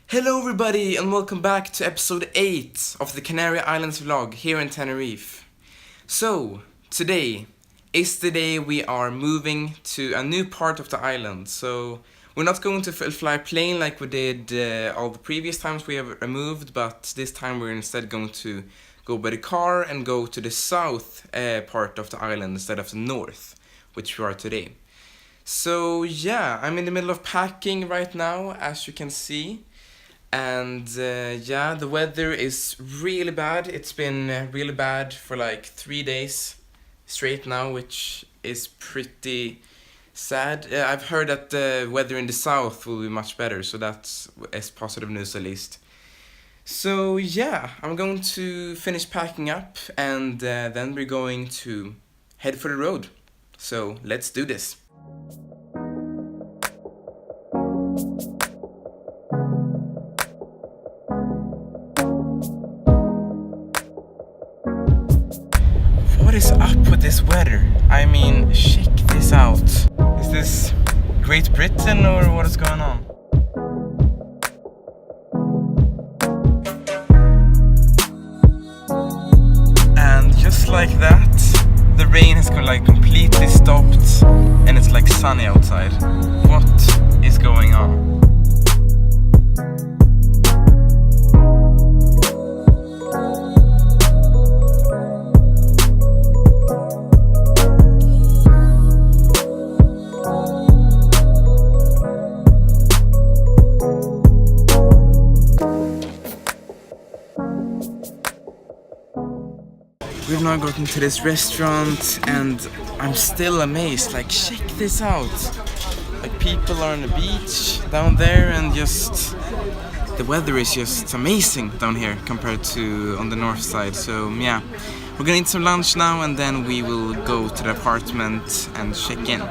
Hello everybody and welcome back to episode 8 of the Canary Islands vlog here in Tenerife. So, today is the day we are moving to a new part of the island. So, we're not going to fly a plane like we did all the previous times we have moved, but this time we're instead going to go by the car and go to the south part of the island instead of the north, which we are today. So yeah, I'm in the middle of packing right now, as you can see. And yeah, the weather is really bad. It's been really bad for like 3 days straight now, which is pretty sad. I've heard that the weather in the south will be much better, so that's positive news at least. So yeah, I'm going to finish packing up and then we're going to head for the road. So let's do this. What is up with this weather? I mean, check this out. Is this Great Britain or what is going on? And just like that, the rain has completely stopped and it's like sunny outside. What is going on? We've now gotten to this restaurant and I'm still amazed, like check this out. Like people are on the beach down there and just the weather is just amazing down here compared to on the north side. So yeah, we're gonna eat some lunch now and then we will go to the apartment and check in.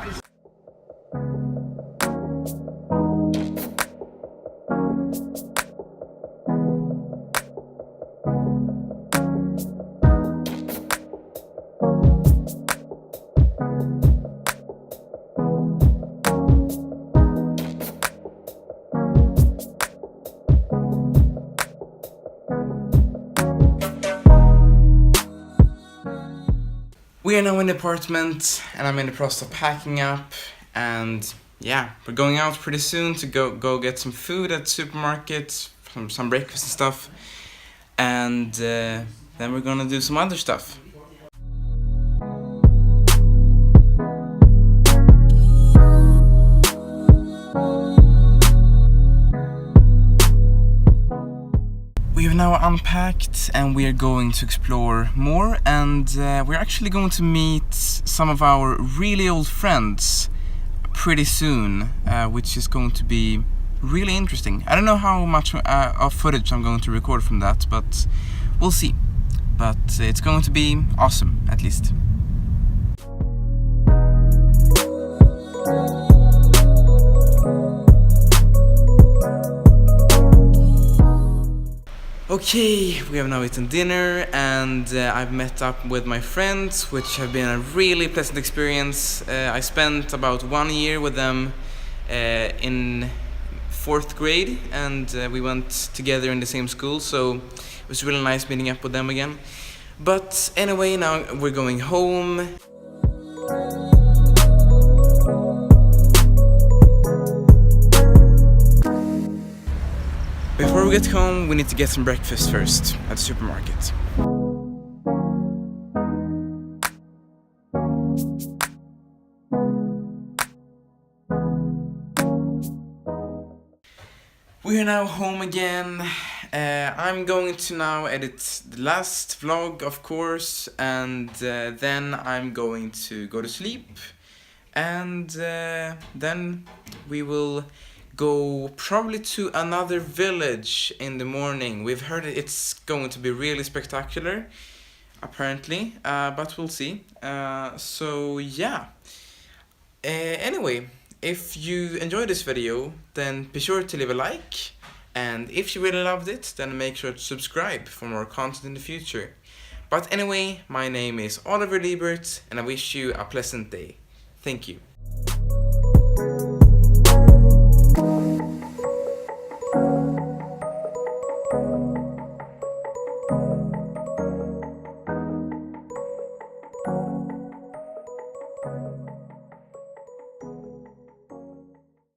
We are now in the apartment and I'm in the process of packing up and yeah, we're going out pretty soon to go get some food at the supermarket, some breakfast and stuff, and then we're gonna do some other stuff. We have now unpacked and we are going to explore more, and we're actually going to meet some of our really old friends pretty soon, which is going to be really interesting. I don't know how much of footage I'm going to record from that, but we'll see. But it's going to be awesome, at least. Okay, we have now eaten dinner and I've met up with my friends, which have been a really pleasant experience. I spent about 1 year with them in 4th grade and we went together in the same school, so it was really nice meeting up with them again. But anyway, now we're going home. Before we get home, we need to get some breakfast first at the supermarket. We are now home again. I'm going to now edit the last vlog, of course, and then I'm going to go to sleep. And then we will go probably to another village in the morning. We've heard it's going to be really spectacular, apparently, but we'll see. So yeah. Anyway, if you enjoyed this video, then be sure to leave a like. And if you really loved it, then make sure to subscribe for more content in the future. But anyway, my name is Lebert, and I wish you a pleasant day. Thank you.